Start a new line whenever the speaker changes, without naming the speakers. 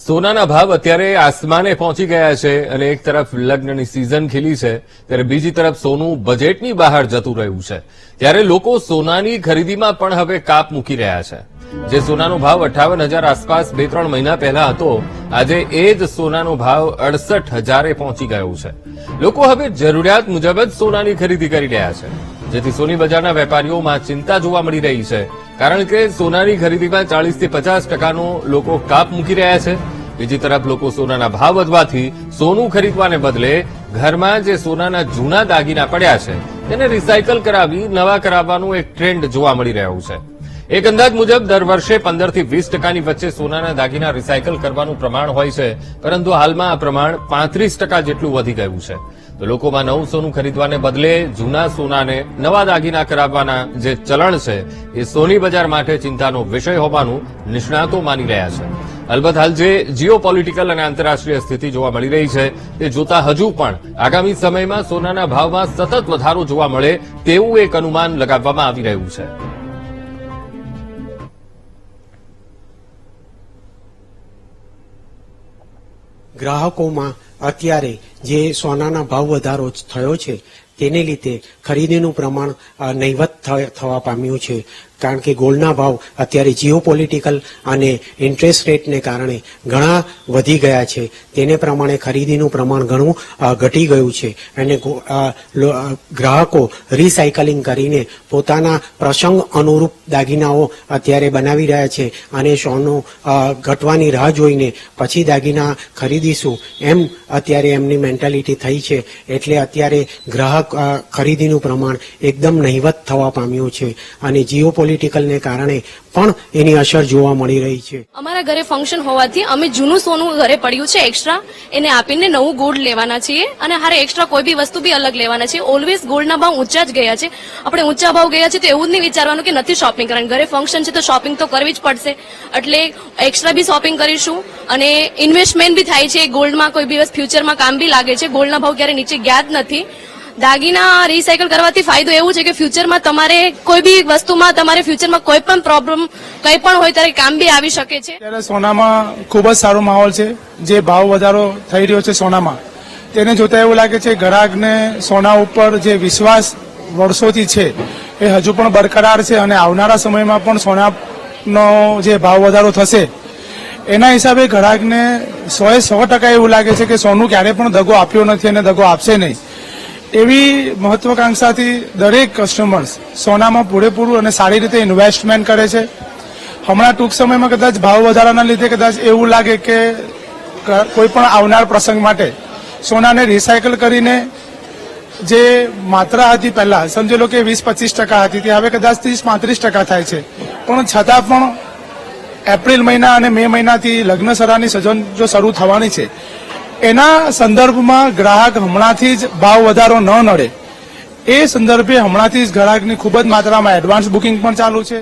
સોનાના ભાવ અત્યારે આસમાને પહોંચી ગયા છે અને એક તરફ લગ્નની સિઝન ખીલી છે ત્યારે બીજી તરફ સોનું બજેટની બહાર જતું રહ્યું છે ત્યારે લોકો સોનાની ખરીદીમાં પણ હવે કાપ મૂકી રહ્યા છે। જે સોનાનો ભાવ 58,000 આસપાસ 2-3 મહિના પહેલા હતો, આજે એ જ સોનાનો ભાવ 68,000 પહોંચી ગયો છે। લોકો હવે જરૂરિયાત મુજબ જ સોનાની ખરીદી કરી રહ્યા છે, જેથી સોની બજારના વેપારીઓમાં ચિંતા જોવા મળી રહી છે, કારણ કે સોનાની ખરીદીમાં 40 થી 50% લોકો કાપ મૂકી રહ્યા છે। બીજી તરફ લોકો સોનાના ભાવ વધવાથી સોનું ખરીદવાને બદલે ઘરમાં જે સોનાના જૂના દાગીના પડ્યા છે તેને રિસાયકલ કરાવી નવા કરાવવાનું એક ટ્રેન્ડ જોવા મળી રહ્યું છે। એક અંદાજ મુજબ દર વર્ષે 15 થી 20% વચ્ચે સોનાના દાગીના રિસાયકલ કરવાનું પ્રમાણ હોય છે, પરંતુ હાલમાં આ પ્રમાણ 35% જેટલું વધી ગયું છે। તો લોકોમાં નવું સોનું ખરીદવાને બદલે જૂના સોનાને નવા દાગીના કરાવવાના જે ચલણ છે એ સોની બજાર માટે ચિંતાનો વિષય હોવાનું નિષ્ણાતો માની રહ્યા છે। અલબત્ત હાલ જે જીઓપોલિટિકલ અને આંતરરાષ્ટ્રીય સ્થિતિ જોવા મળી રહી છે તે જોતા હજુ પણ આગામી સમયમાં સોનાના ભાવમાં સતત વધારો જોવા મળે તેવું એક અનુમાન લગાવવામાં આવી રહ્યું છે।
ગ્રાહકોમાં અત્યારે જે સોનાના ભાવ વધારો થયો છે તેને લીધે ખરીદીનું પ્રમાણ નહીવત થવા પામ્યું છે, કારણ કે ગોલ્ડના ભાવ અત્યારે જીઓપોલિટિકલ અને ઇન્ટરેસ્ટ રેટને કારણે ઘણા વધી ગયા છે। તેને પ્રમાણે ખરીદીનું પ્રમાણ ઘણું ઘટી ગયું છે અને ગ્રાહકો રિસાયકલિંગ કરીને પોતાના પ્રસંગ અનુરૂપ દાગીનાઓ અત્યારે બનાવી રહ્યા છે અને સોનું ઘટવાની રાહ જોઈને પછી દાગીના ખરીદીશું એમ અત્યારે એમની મેન્ટાલિટી થઈ છે। એટલે અત્યારે ગ્રાહક ખરીદીનું પ્રમાણ એકદમ નહીવત થવા પામ્યું છે અને જીઓપોલિટિકલને કારણે પણ એની અસર જોવા મળી રહી છે।
અમારા ઘરે ફંક્શન હોવાથી અમે જૂનું સોનું ઘરે પડ્યું છે એક્સ્ટ્રા એને આપીને નવું ગોલ્ડ લેવાના છીએ અને હારે એક્સ્ટ્રા કોઈ બી વસ્તુ બી અલગ લેવાના છે। ઓલવેઝ ગોલ્ડના ભાવ ઊંચા જ ગયા છે, આપણે ઊંચા ભાવ ગયા છે તો એવું જ નહીં વિચારવાનું કે નથી શોપિંગ કરવાની, ઘરે ફંક્શન છે તો શોપિંગ તો કરવી જ પડશે, એટલે એક્સ્ટ્રા બી શોપિંગ કરીશું અને ઇન્વેસ્ટમેન્ટ બી થાય છે ગોલ્ડમાં, કોઈ દિવસ ફ્યુચરમાં કામ બી લાગે છે। ગોલ્ડના ભાવ ક્યારે નીચે ગયા જ નથી। દાગીના રિસાયકલ કરવાથી ફાયદો એવું છે કે ફ્યુચરમાં તમારે કોઈ બી વસ્તુમાં તમારે ફ્યુચરમાં કોઈ પણ પ્રોબ્લેમ કંઈ પણ હોય ત્યારે કામ બી આવી શકે છે।
ત્યારે સોનામાં ખૂબ જ સારો માહોલ છે। જે ભાવ વધારો થઈ રહ્યો છે સોનામાં તેને જોતા એવું લાગે છે ગ્રાહકને સોના ઉપર જે વિશ્વાસ વર્ષોથી છે એ હજુ પણ બરકરાર છે અને આવનારા સમયમાં પણ સોનાનો જે ભાવ વધારો થશે એના હિસાબે ગ્રાહકને 100% એવું લાગે છે કે સોનું ક્યારે પણ દગો આપ્યો નથી અને દગો આપશે નહીં। એવી મહત્વાકાંક્ષાથી દરેક કસ્ટમર્સ સોનામાં પૂરેપૂરું અને સારી રીતે ઇન્વેસ્ટમેન્ટ કરે છે। હમણાં ટૂંક સમયમાં કદાચ ભાવ વધારાના લીધે કદાચ એવું લાગે કે કોઈ પણ આવનાર પ્રસંગ માટે સોનાને રિસાયકલ કરીને જે માત્રા હતી પહેલા સમજી લો કે 20-25% હતી તે હવે કદાચ 30-35% થાય છે, પણ છતાં પણ એપ્રિલ મહિના અને મે મહિનાથી લગ્ન સરાની સિઝન જો શરૂ થવાની છે એના સંદર્ભમાં ગ્રાહક હમણાંથી જ ભાવ વધારો ન નડે એ સંદર્ભે હમણાંથી જ ગ્રાહકની ખૂબ જ માત્રામાં એડવાન્સ બુકિંગ પણ ચાલુ છે।